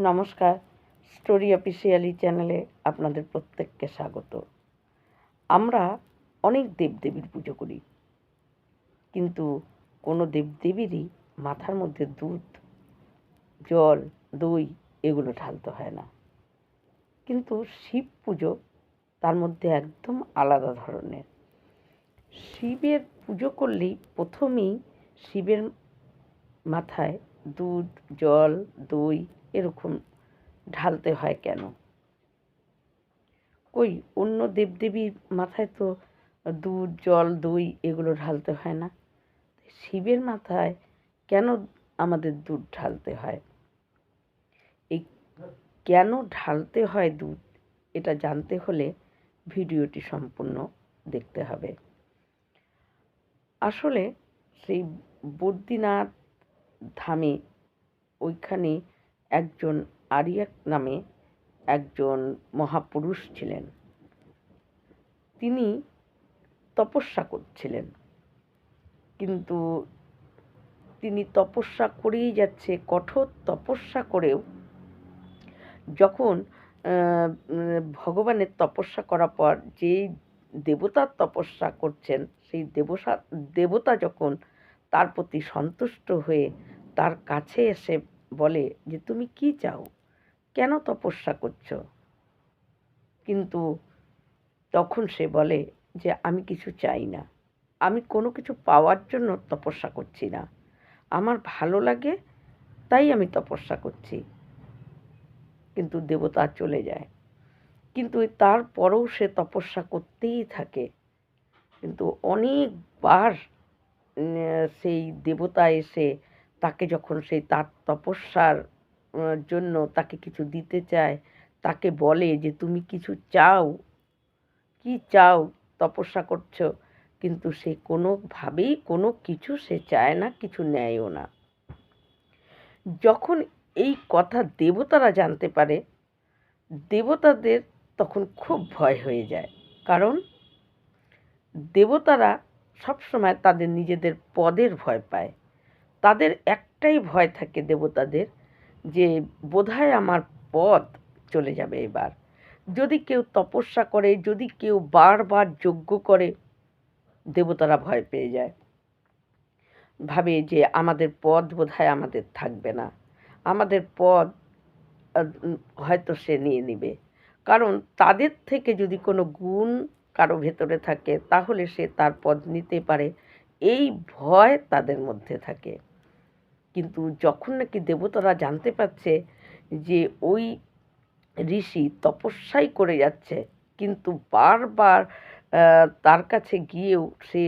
নমস্কার, story officially চ্যানেলে আপনাদের প্রত্যেককে স্বাগত। আমরা অনেক দেবদেবীর পুজো করি, কিন্তু কোনো দেবদেবীরই মাথার মধ্যে দুধ, জল, দই এগুলো ঢালতে হয় না। কিন্তু শিব পুজো তার মধ্যে একদম আলাদা ধরনের। শিবের পুজো করলেই প্রথমেই শিবের মাথায় দুধ, জল, দই এরকম ঢালতে হয় কেন? কই অন্য দেবদেবীর মাথায় তো দুধ, জল, দই এগুলো ঢালতে হয় না। শিবের মাথায় কেন আমাদের দুধ ঢালতে হয়? এই কেন ঢালতে হয় দুধ, এটা জানতে হলে ভিডিওটি সম্পূর্ণ দেখতে হবে। আসলে সেই বদ্রীনাথ ধামে ওইখানে একজন আরিয়াক নামে একজন মহাপুরুষ ছিলেন। তিনি তপস্যা করছিলেন, কিন্তু তিনি তপস্যা করেই যাচ্ছে। কঠোর তপস্যা করেও যখন ভগবানের তপস্যা করার পর যেই দেবতার তপস্যা করছেন সেই দেবতা যখন তার প্রতি সন্তুষ্ট হয়ে তার কাছে এসে বলে যে তুমি কি চাও, কেন তপস্যা করছো? কিন্তু তখন সে বলে যে আমি কিছু চাই না, আমি কোনো কিছু পাওয়ার জন্য তপস্যা করছি না, আমার ভালো লাগে তাই আমি তপস্যা করছি। কিন্তু দেবতা চলে যায়, কিন্তু তারপরেও সে তপস্যা করতেই থাকে। কিন্তু অনেকবার সেই দেবতা এসে তাকে যখন সেই তার তপস্যার জন্য তাকে কিছু দিতে চায়, তাকে বলে যে তুমি কিছু চাও, কি চাও, তপস্যা করছো, কিন্তু সে কোনোভাবেই কোনো কিছু সে চায় না, কিছু নেয়ও না। যখন এই কথা দেবতারা জানতে পারে, দেবতাদের তখন খুব ভয় হয়ে যায়। কারণ দেবতারা সবসময় তাদের নিজেদের পদের ভয় পায়। তাদের একটাই ভয় থাকে দেবতাদের, যে বোধহয় আমার পদ চলে যাবে এবার। যদি কেউ তপস্যা করে, যদি কেউ বারবার যজ্ঞ করে, দেবতারা ভয় পেয়ে যায়, ভাবে যে আমাদের পদ বোধহয় আমাদের থাকবে না, আমাদের পদ হয়তো সে নিয়ে নিবে। কারণ তাদের থেকে যদি কোনো গুণ কারো ভেতরে থাকে তাহলে সে তার পদ নিতে পারে, এই ভয় তাদের মধ্যে থাকে। কিন্তু যখন নাকি দেবতারা জানতে পারছে যে ওই ঋষি তপস্যাই করে যাচ্ছে, কিন্তু বারবার তার কাছে গিয়েও সে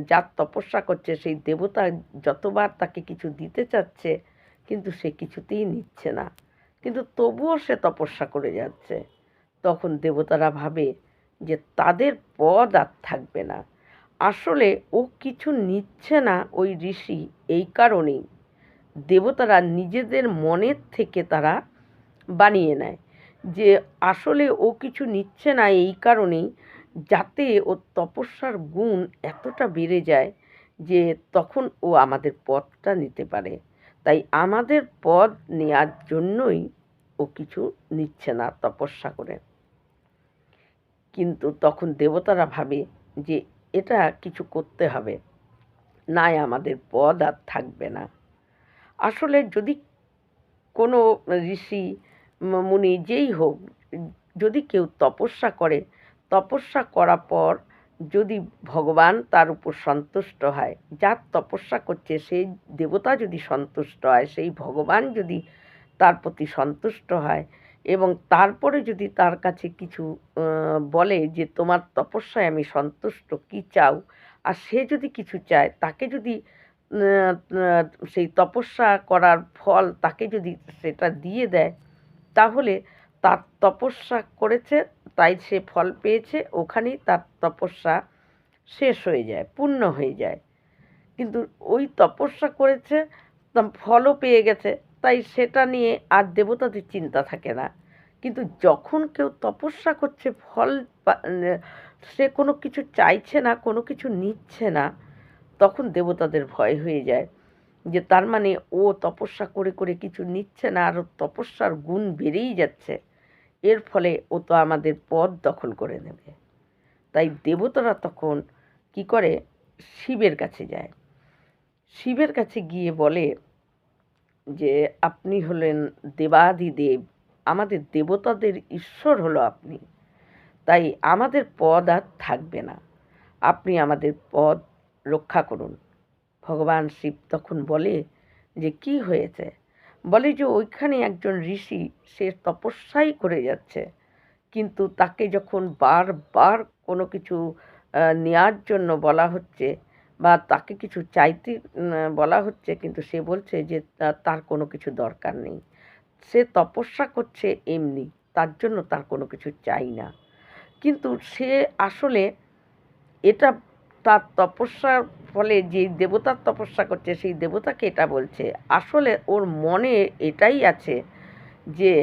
যার তপস্যা করছে সেই দেবতা যতবার তাকে কিছু দিতে চাচ্ছে, কিন্তু সে কিছুতেই নিচ্ছে না, কিন্তু তবুও সে তপস্যা করে যাচ্ছে। তখন দেবতারা ভাবে যে তাদের পদ আর থাকবে না। আসলে ও কিছু নিচ্ছে না ওই ঋষি, এই কারণেই দেবতারা নিজেদের মনের থেকে তারা বানিয়ে নেয় যে আসলে ও কিছু নিচ্ছে না, এই কারণেই যাতে ওর তপস্যার গুণ এতটা বেড়ে যায় যে তখন ও আমাদের পদটা নিতে পারে। তাই আমাদের পদ নেওয়ার জন্যই ও কিছু নিচ্ছে না তপস্যা করে। কিন্তু তখন দেবতারা ভাবে যে এটা কিছু করতে হবে, নাই আমাদের পদ আর থাকবে না। আসলে যদি কোনো ঋষি মুনি যেই হোক, যদি কেউ তপস্যা করে, তপস্যা করার পর যদি ভগবান তার উপর সন্তুষ্ট হয়, যার তপস্যা করছে সেই দেবতা যদি সন্তুষ্ট হয়, সেই ভগবান যদি তার প্রতি সন্তুষ্ট হয় এবং তারপরে যদি তার কাছে কিছু বলে যে তোমার তপস্যায় আমি সন্তুষ্ট, কি চাও, আর সে যদি কিছু চায়, তাকে যদি সেই তপস্যা করার ফল তাকে যদি সেটা দিয়ে দেয়, তাহলে তার তপস্যা করেছে তাই সে ফল পেয়েছে, ওখানেই তার তপস্যা শেষ হয়ে যায়, পূর্ণ হয়ে যায়। কিন্তু ওই তপস্যা করেছে, ফলও পেয়ে গেছে, তাই সেটা নিয়ে আর দেবতাদের চিন্তা থাকে না। কিন্তু যখন কেউ তপস্যা করছে, ফল সে কোনো কিছু চাইছে না, কোনো কিছু নিচ্ছে না, তখন দেবতাদের ভয় হয়ে যায় যে তার মানে ও তপস্যা করে করে কিছু নিচ্ছে না, আরও তপস্যার গুণ বেড়েই যাচ্ছে, এর ফলে ও তো আমাদের পদ দখল করে নেবে। তাই দেবতারা তখন কি করে, শিবের কাছে যায়। শিবের কাছে গিয়ে বলে যে আপনি হলেন দেবাদিদেব, আমাদের দেবতাদের ঈশ্বর হলো আপনি, তাই আমাদের পদ আর থাকবে না, আপনি আমাদের পদ রক্ষা করুন। ভগবান শিব তখন বলে যে কি হয়েছে, বলে যে ওইখানে একজন ঋষি, সে তপস্যাই করে যাচ্ছে, কিন্তু তাকে যখন বারবার কোনো কিছু নেওয়ার জন্য বলা হচ্ছে বা তাকে কিছু চাইতে বলা হচ্ছে, কিন্তু সে বলছে যে তার কোনো কিছু দরকার নেই, সে তপস্যা করছে এমনি, তার জন্য তার কোনো কিছু চাই না। কিন্তু সে আসলে এটা তার তপস্যার ফলে যে দেবতার তপস্যা করছে সেই দেবতাকে এটা বলছে, আসলে ওর মনে এটাই আছে যে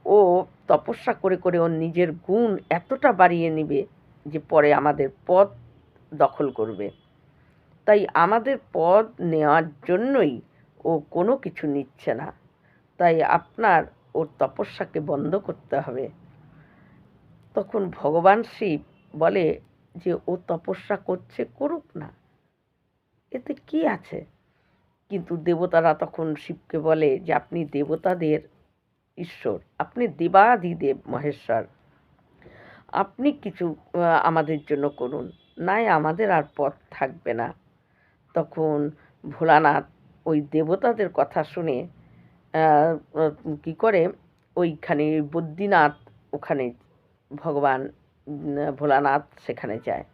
ও তপস্যা করে করে ওর নিজের গুণ এতটা বাড়িয়ে নেবে যে পরে আমাদের পদ দখল করবে। তাই আমাদের পদ নেওয়ার জন্যই ও কোনো কিছু নিচ্ছে না, তাই আপনার ওর তপস্যাকে বন্ধ করতে হবে। তখন ভগবান শিব বলে যে ও তপস্যা করছে, করুক না, এতে কি আছে। কিন্তু দেবতারা তখন শিবকে বলে যে আপনি দেবতাদের ঈশ্বর, আপনি দেবাদিদেব মহেশ্বর, আপনি কিছু আমাদের জন্য করুন, নাই আমাদের আর পথ থাকবে না। তখন ভোলানাথ ওই দেবতাদের কথা শুনে কি করে, ওইখানে বদ্রীনাথ, ওখানে ভগবান ভোলানাথ সেখানে যায়।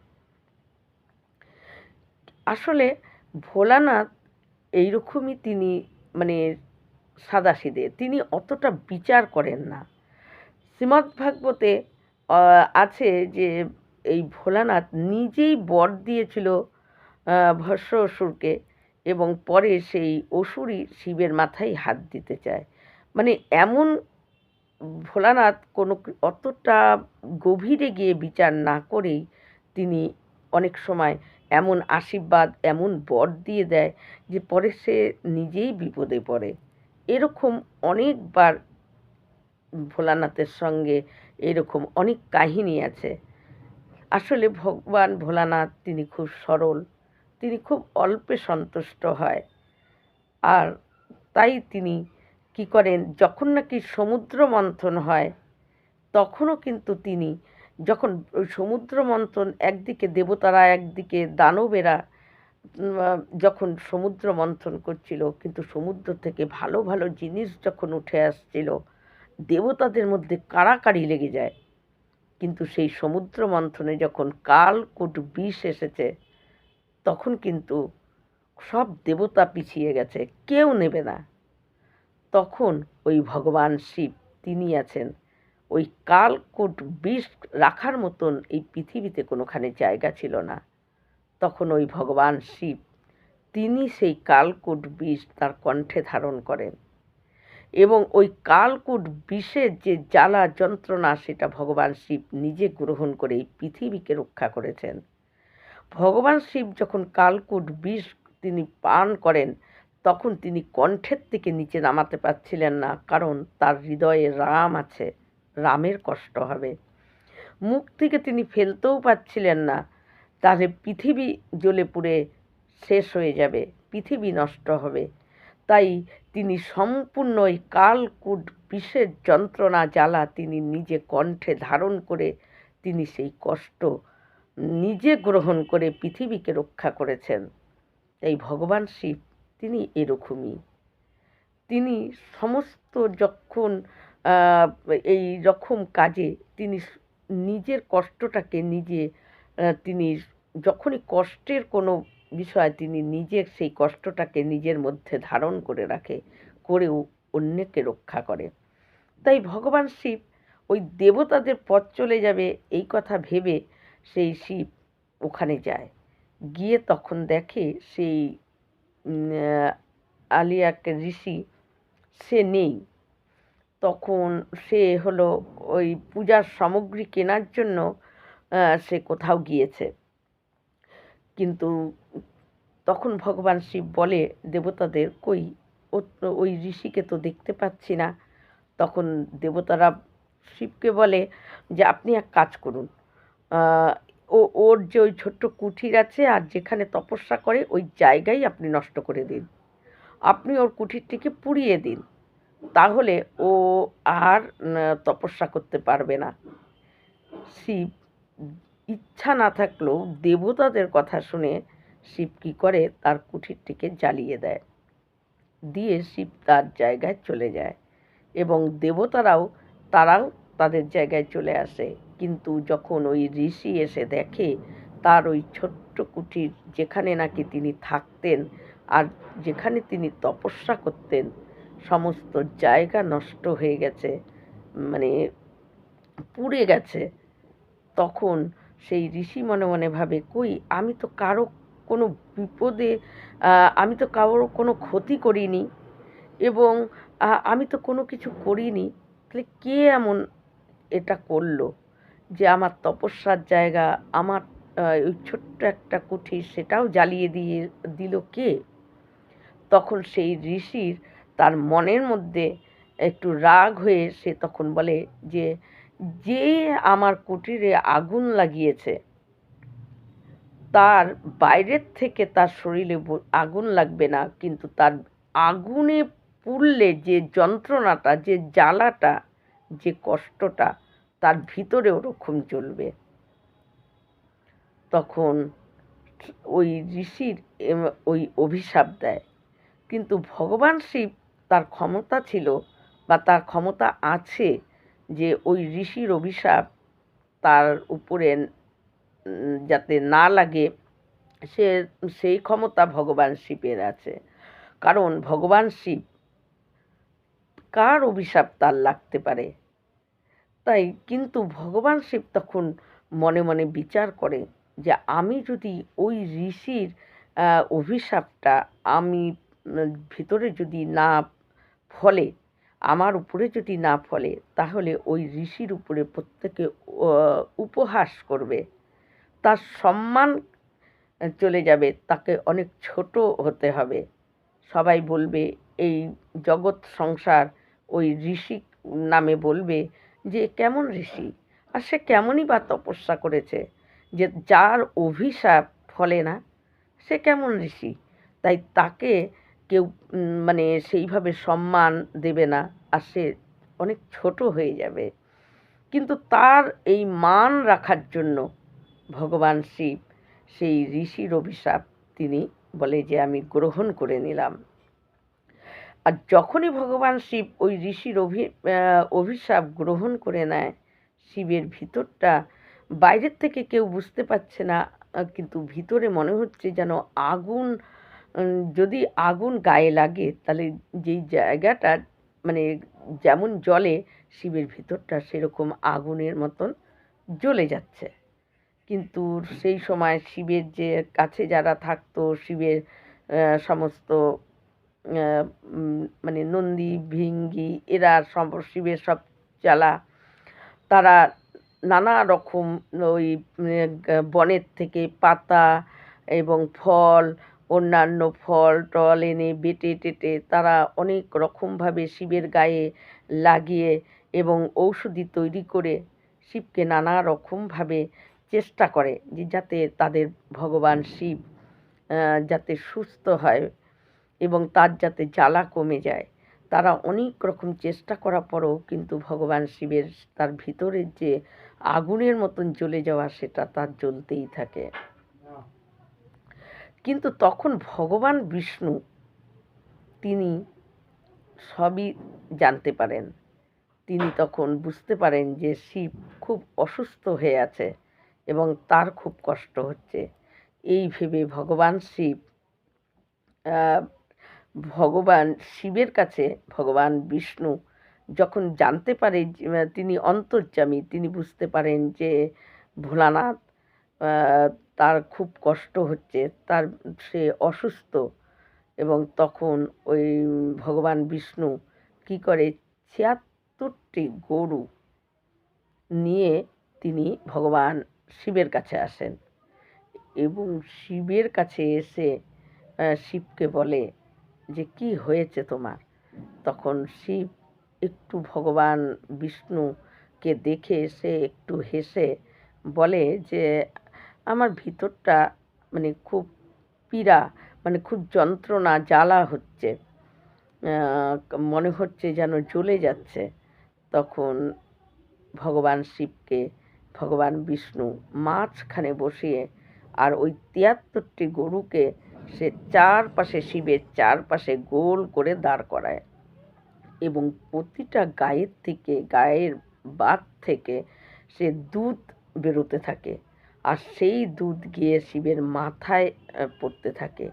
আসলে ভোলানাথ এইরকমই, তিনি মানে সাদাসিধে, তিনি অতটা বিচার করেন না। শ্রীমদ্ভাগবতে আছে যে এই ভোলানাথ নিজেই বর দিয়েছিল ভস্ম অসুরকে, এবং পরে সেই অসুরই শিবের মাথায় হাত দিতে চায়। মানে এমন ভোলানাথ কোনো অতটা গভীরে গিয়ে বিচার না করেই তিনি অনেক সময় এমন আশীর্বাদ, এমন বর দিয়ে দেয় যে পরে সে নিজেই বিপদে পড়ে। এরকম অনেকবার ভোলানাথের সঙ্গে এরকম অনেক কাহিনী আছে। আসলে ভগবান ভোলানাথ তিনি খুব সরল, তিনি খুব অল্পে সন্তুষ্ট হয়। আর তাই তিনি কি করেন, যখন নাকি সমুদ্র মন্থন হয় তখনও কিন্তু তিনি, যখন ওই সমুদ্র মন্থন, একদিকে দেবতারা একদিকে দানবেরা যখন সমুদ্র মন্থন করছিল, কিন্তু সমুদ্র থেকে ভালো ভালো জিনিস যখন উঠে আসছিল, দেবতাদের মধ্যে কাড়াকাড়ি লেগে যায়। কিন্তু সেই সমুদ্র মন্থনে যখন কালকূট বিষ এসেছে, তখন কিন্তু সব দেবতা পিছিয়ে গেছে, কেউ নেবে না। তখন ওই ভগবান শিব তিনি আছেন, ওই কালকূট বিষ রাখার মতন এই পৃথিবীতে কোনোখানে জায়গা ছিল না। তখন ওই ভগবান শিব তিনি সেই কালকূট বিষ তার কণ্ঠে ধারণ করেন, এবং ওই কালকূট বিষের যে জ্বালা যন্ত্রণা সেটা ভগবান শিব নিজে গ্রহণ করে এই পৃথিবীকে রক্ষা করেছেন। ভগবান শিব যখন কালকূট বিষ তিনি পান করেন, তখন তিনি কণ্ঠের থেকে নিচে নামাতে পারছিলেন না, কারণ তার হৃদয়ে রাম আছে, রামের কষ্ট হবে। মুখ থেকে তিনি ফেলতেও পারছিলেন না, তাহলে পৃথিবী জ্বলে পুড়ে শেষ হয়ে যাবে, পৃথিবী নষ্ট হবে। তাই তিনি সম্পূর্ণ ওই কালকূট বিষের যন্ত্রণা জ্বালা তিনি নিজে কণ্ঠে ধারণ করে তিনি সেই কষ্ট নিজে গ্রহণ করে পৃথিবীকে রক্ষা করেছেন। এই ভগবান শিব তিনি এরকমই, তিনি সমস্ত যখন এই রকম কাজে তিনি নিজের কষ্টটাকে নিজে, তিনি যখনই কষ্টের কোনো বিষয়, তিনি নিজের সেই কষ্টটাকে নিজের মধ্যে ধারণ করে রাখে, করেও অন্যকে রক্ষা করে। তাই ভগবান শিব ওই দেবতাদের পথ চলে যাবে এই কথা ভেবে সেই শিব ওখানে যায়, গিয়ে তখন দেখে সেই আলিয়াক ঋষি সে নেই। তখন সে হলো ওই পূজার সামগ্রী কেনার জন্য সে কোথাও গিয়েছে, কিন্তু তখন ভগবান শিব বলে দেবতাদের, কই ওই ঋষিকে তো দেখতে পাচ্ছি না। তখন দেবতারা শিবকে বলে যে আপনি এক কাজ করুন, ওর যে ওই ছোট্ট কুঠির আছে আর যেখানে তপস্যা করে ওই জায়গায় আপনি নষ্ট করে দিন, আপনি ওর কুঠিরটিকে পুড়িয়ে দিন, তাহলে ও আর তপস্যা করতে পারবে না। শিব ইচ্ছা না থাকলেও দেবতাদের কথা শুনে শিব কী করে, তার কুঠিরটিকে জ্বালিয়ে দেয়, দিয়ে শিব তার জায়গায় চলে যায় এবং তারাও তাদের জায়গায় চলে আসে। কিন্তু যখন ওই ঋষি এসে দেখে তার ওই ছোট্ট কুঠির, যেখানে নাকি তিনি থাকতেন আর যেখানে তিনি তপস্যা করতেন, সমস্ত জায়গা নষ্ট হয়ে গেছে, মানে পুড়ে গেছে, তখন সেই ঋষি মনে মনে ভাবে, কই আমি তো কারো কোনো বিপদে, আমি তো কারোর কোনো ক্ষতি করিনি এবং আমি তো কোনো কিছু করিনি, তাহলে কে এমন এটা করলো যে আমার তপস্যার জায়গা, আমার ওই ছোট্ট একটা কুঠির সেটাও জ্বালিয়ে দিল কে? তখন সেই ঋষির তার মনের মধ্যে একটু রাগ হয়ে সে তখন বলে যে, যে আমার কুটিরে আগুন লাগিয়েছে তার বাইরের থেকে তার শরীরে আগুন লাগবে না, কিন্তু তার আগুনে পুড়লে যে যন্ত্রণাটা, যে জ্বালাটা, যে কষ্টটা তার ভিতরে ওরকম জ্বলবে। তখন ওই ঋষির ওই অভিশাপ দেয়। কিন্তু ভগবান শিব, তার ক্ষমতা ছিল বা তার ক্ষমতা আছে যে ওই ঋষির অভিশাপ তার উপরে যাতে না লাগে, সে সেই ক্ষমতা ভগবান শিবের আছে। কারণ ভগবান শিব, কার অভিশাপ তার লাগতে পারে? তাই কিন্তু ভগবান শিব তখন মনে মনে বিচার করে যে আমি যদি ওই ঋষির অভিশাপটা আমি ভিতরে যদি না ফলে, আমার উপরে যদি না ফলে, তাহলে ওই ঋষির উপরে প্রত্যেকে উপহাস করবে, তার সম্মান চলে যাবে, তাকে অনেক ছোট হতে হবে। সবাই বলবে, এই জগৎ সংসার ওই ঋষি নামে বলবে যে কেমন ঋষি, আর সে কেমনই বা তপস্যা করেছে যে যার অভিশাপ ফলে না, সে কেমন ঋষি? তাই তাকে কেউ মানে সেইভাবে সম্মান দেবে না, আর সে অনেক ছোট হয়ে যাবে। কিন্তু তার এই মান রাখার জন্য ভগবান শিব সেই ঋষির অভিশাপ তিনি বলে যে আমি গ্রহণ করে নিলাম। আর যখনই ভগবান শিব ওই ঋষির অভিশাপ গ্রহণ করে নেয়, শিবের ভিতরটা বাইরের থেকে কেউ বুঝতে পারছে না, কিন্তু ভিতরে মনে হচ্ছে যেন আগুন, যদি আগুন গায়ে লাগে তাহলে যেই জায়গাটা মানে যেমন জ্বলে, শিবের ভিতরটা সেরকম আগুনের মতন জ্বলে যাচ্ছে। কিন্তু সেই সময় শিবের যে কাছে যারা থাকতো, শিবের সমস্ত মানে নন্দী ভৃঙ্গি এরা সব শিবের সব চালা, তারা নানা রকম ওই বনের থেকে পাতা এবং ফল, অন্যান্য ফল টল এনে বেটে টেটে তারা অনেক রকমভাবে শিবের গায়ে লাগিয়ে এবং ঔষধি তৈরি করে শিবকে নানা রকমভাবে চেষ্টা করে যে যাতে তাদের ভগবান শিব যাতে সুস্থ হয় এবং তার যাতে জ্বালা কমে যায়। তারা অনেক রকম চেষ্টা করার পরেও কিন্তু ভগবান শিবের তার ভিতরের যে আগুনের মতন জ্বলে যাওয়া, সেটা তার জ্বলতেই থাকে। কিন্তু তখন ভগবান বিষ্ণু তিনি সবই জানতে পারেন। তিনি তখন বুঝতে পারেন যে শিব খুব অসুস্থ হয়ে আছে এবং তার খুব কষ্ট হচ্ছে। এই ভেবে ভগবান শিব ভগবান শিবের কাছে ভগবান বিষ্ণু যখন জানতে পারে, তিনি অন্তর্যামী, তিনি বুঝতে পারেন যে ভোলানাথ তার খুব কষ্ট হচ্ছে, সে অসুস্থ, এবং তখন ওই ভগবান বিষ্ণু কী করে ৭৬টি গরু নিয়ে তিনি ভগবান শিবের কাছে আসেন এবং শিবের কাছে এসে শিবকে বলে যে কি হয়েছে তোমার? তখন শিব একটু ভগবান বিষ্ণুকে দেখে সে একটু হেসে বলে যে আমার ভিতরটা মানে খুব পীড়া, মানে খুব যন্ত্রণা জ্বালা হচ্ছে, মনে হচ্ছে যেন জ্বলে যাচ্ছে। তখন ভগবান শিবকে ভগবান বিষ্ণু মাঝখানে বসিয়ে আর ওই ৭৩টি গরুকে সে চারপাশে, শিবের চারপাশে গোল করে দাঁড় করায় এবং প্রতিটা গায়ের বাত থেকে সে দুধ বেরোতে থাকে আর সেই দুধ গিয়ে শিবের মাথায় পড়তে থাকে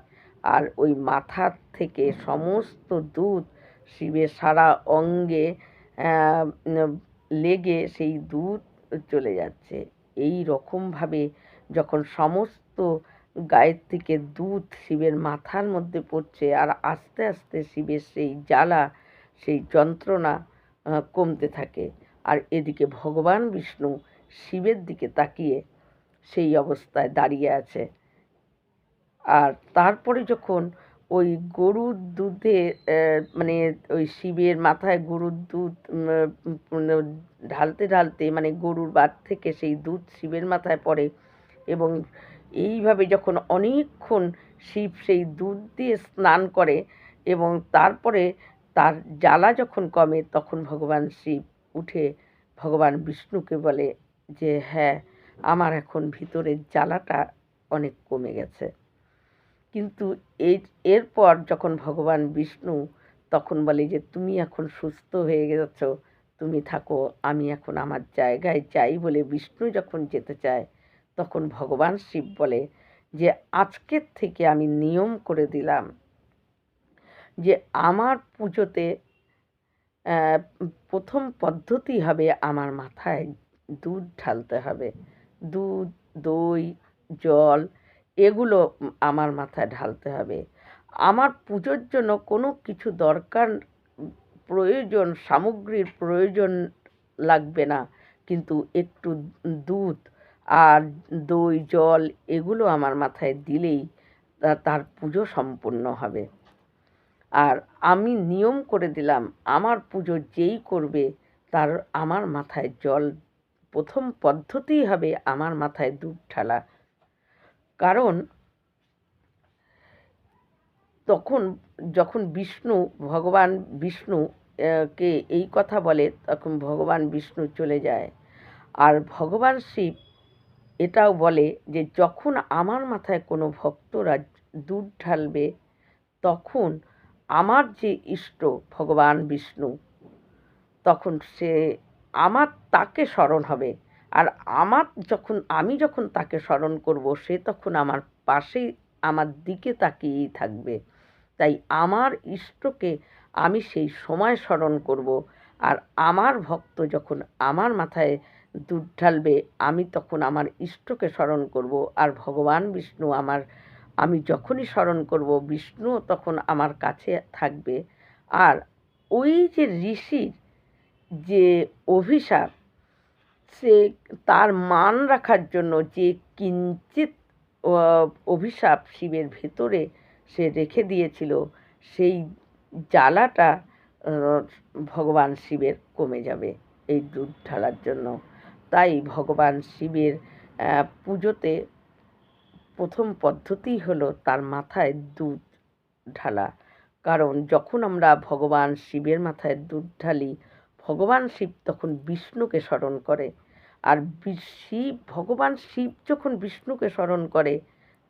আর ওই মাথার থেকে সমস্ত দুধ শিবের সারা অঙ্গে লেগে সেই দুধ চলে যাচ্ছে। এই রকমভাবে যখন সমস্ত গায়ের থেকে দুধ শিবের মাথার মধ্যে পড়ছে আর আস্তে আস্তে শিবের সেই জ্বালা, সেই যন্ত্রণা কমতে থাকে আর এদিকে ভগবান বিষ্ণু শিবের দিকে তাকিয়ে সেই অবস্থায় দাঁড়িয়ে আছে। আর তারপরে যখন ওই গরুর দুধে মানে ওই শিবের মাথায় গরুর দুধ ঢালতে ঢালতে মানে গরুর বাট থেকে সেই দুধ শিবের মাথায় পড়ে এবং এইভাবে যখন অনেকক্ষণ শিব সেই দুধ দিয়ে স্নান করে এবং তারপরে তার জ্বালা যখন কমে তখন ভগবান শিব উঠে ভগবান বিষ্ণুকে বলে যে হ্যাঁ, আমার এখন ভিতরের জ্বালাটা অনেক কমে গেছে। কিন্তু এরপর যখন ভগবান বিষ্ণু তখন বলে যে তুমি এখন সুস্থ হয়ে গেছ, তুমি থাকো, আমি এখন আমার জায়গায় যাই বলে বিষ্ণু যখন যেতে চায় তখন ভগবান শিব বলে যে আজকের থেকে আমি নিয়ম করে দিলাম যে আমার পুজোতে প্রথম পদ্ধতি হবে আমার মাথায় দুধ ঢালতে হবে। দুধ, দই, জল এগুলো আমার মাথায় ঢালতে হবে। আমার পুজোর জন্য কোনো কিছু দরকার প্রয়োজন, সামগ্রীর প্রয়োজন লাগবে না, কিন্তু একটু দুধ আর দই, জল এগুলো আমার মাথায় দিলেই তার পুজো সম্পূর্ণ হবে। আর আমি নিয়ম করে দিলাম আমার পুজো যেই করবে তার আমার মাথায় জল, প্রথম পদ্ধতিই হবে আমার মাথায় দুধ ঢালা। কারণ তখন যখন ভগবান বিষ্ণু কে এই কথা বলে তখন ভগবান বিষ্ণু চলে যায়। আর ভগবান শিব এটাও বলে যে যখন আমার মাথায় কোনো ভক্তরা দুধ ঢালবে তখন আমার যে ইষ্ট ভগবান বিষ্ণু তখন সে আমার তাকে স্মরণ হবে আর আমি যখন তাকে স্মরণ করব সে তখন আমার পাশেই আমার দিকে তাকিয়েই থাকবে। তাই আমার ইষ্টকে আমি সেই সময় স্মরণ করব আর আমার ভক্ত যখন আমার মাথায় দুধ ঢালবে আমি তখন আমার ইষ্টকে স্মরণ করব আর ভগবান বিষ্ণু আমি যখনই স্মরণ করব বিষ্ণুও তখন আমার কাছে থাকবে। আর ওই যে ঋষির যে অভিশাপ, সে তার মান রাখার জন্য যে কিঞ্চিৎ অভিশাপ শিবের ভেতরে সে রেখে দিয়েছিল সেই জ্বালাটা ভগবান শিবের কমে যাবে এই দুধ ঢালার জন্য। তাই ভগবান শিবের পুজোতে প্রথম পদ্ধতি হলো তার মাথায় দুধ ঢালা। কারণ যখন আমরা ভগবান শিবের মাথায় দুধ ঢালি ভগবান শিব তখন বিষ্ণুকে স্মরণ করে আর ভগবান শিব যখন বিষ্ণুকে স্মরণ করে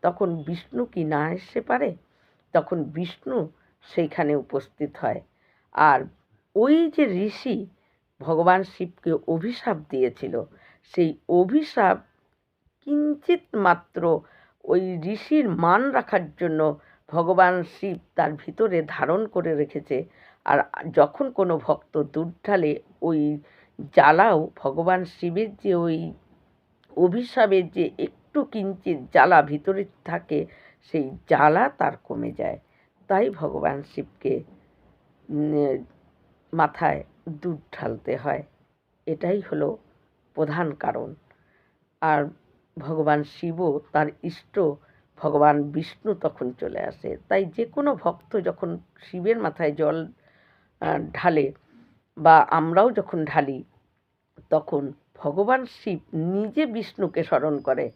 তখন বিষ্ণু কি না এসে পারে? তখন বিষ্ণু সেইখানে উপস্থিত হয়। আর ওই যে ঋষি ভগবান শিবকে অভিশাপ দিয়েছিল সেই অভিশাপ কিঞ্চিৎ মাত্র ওই ঋষির মান রাখার জন্য ভগবান শিব তার ভিতরে ধারণ করে রেখেছে। আর যখন কোনো ভক্ত দুধ ঢালে ওই জ্বালাও ভগবান শিবের যে ওই অভিশাপের যে একটু কিঞ্চিৎ জ্বালা ভিতরে থাকে সেই জ্বালা তার কমে যায়। তাই ভগবান শিবকে মাথায় দুধ ঢালতে হয়, এটাই হলো প্রধান কারণ। আর ভগবান শিবও তার ইষ্ট ভগবান বিষ্ণু তখন চলে আসে। তাই যে কোনো ভক্ত যখন শিবের মাথায় জল ঢালে বা আমরাও যখন ঢালি, তখন ভগবান শিব নিজে বিষ্ণুকে স্মরণ করে।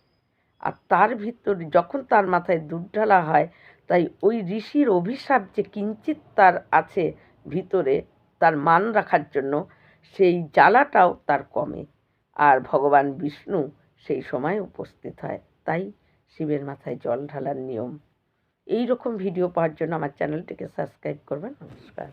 আর তার ভিতর যখন তার মাথায় দুধ ঢালা হয়, তাই ওই ঋষির অভিশাপ যে কিঞ্চিত তার আছে ভিতরে, তার মান রাখার জন্য সেই জ্বালাটাও তার কমে, আর ভগবান বিষ্ণু সেই সময় উপস্থিত হয়। তাই শিবের মাথায় জল ঢালার নিয়ম। এই রকম ভিডিও পাওয়ার জন্য আমার চ্যানেলটিকে সাবস্ক্রাইব করবেন। নমস্কার।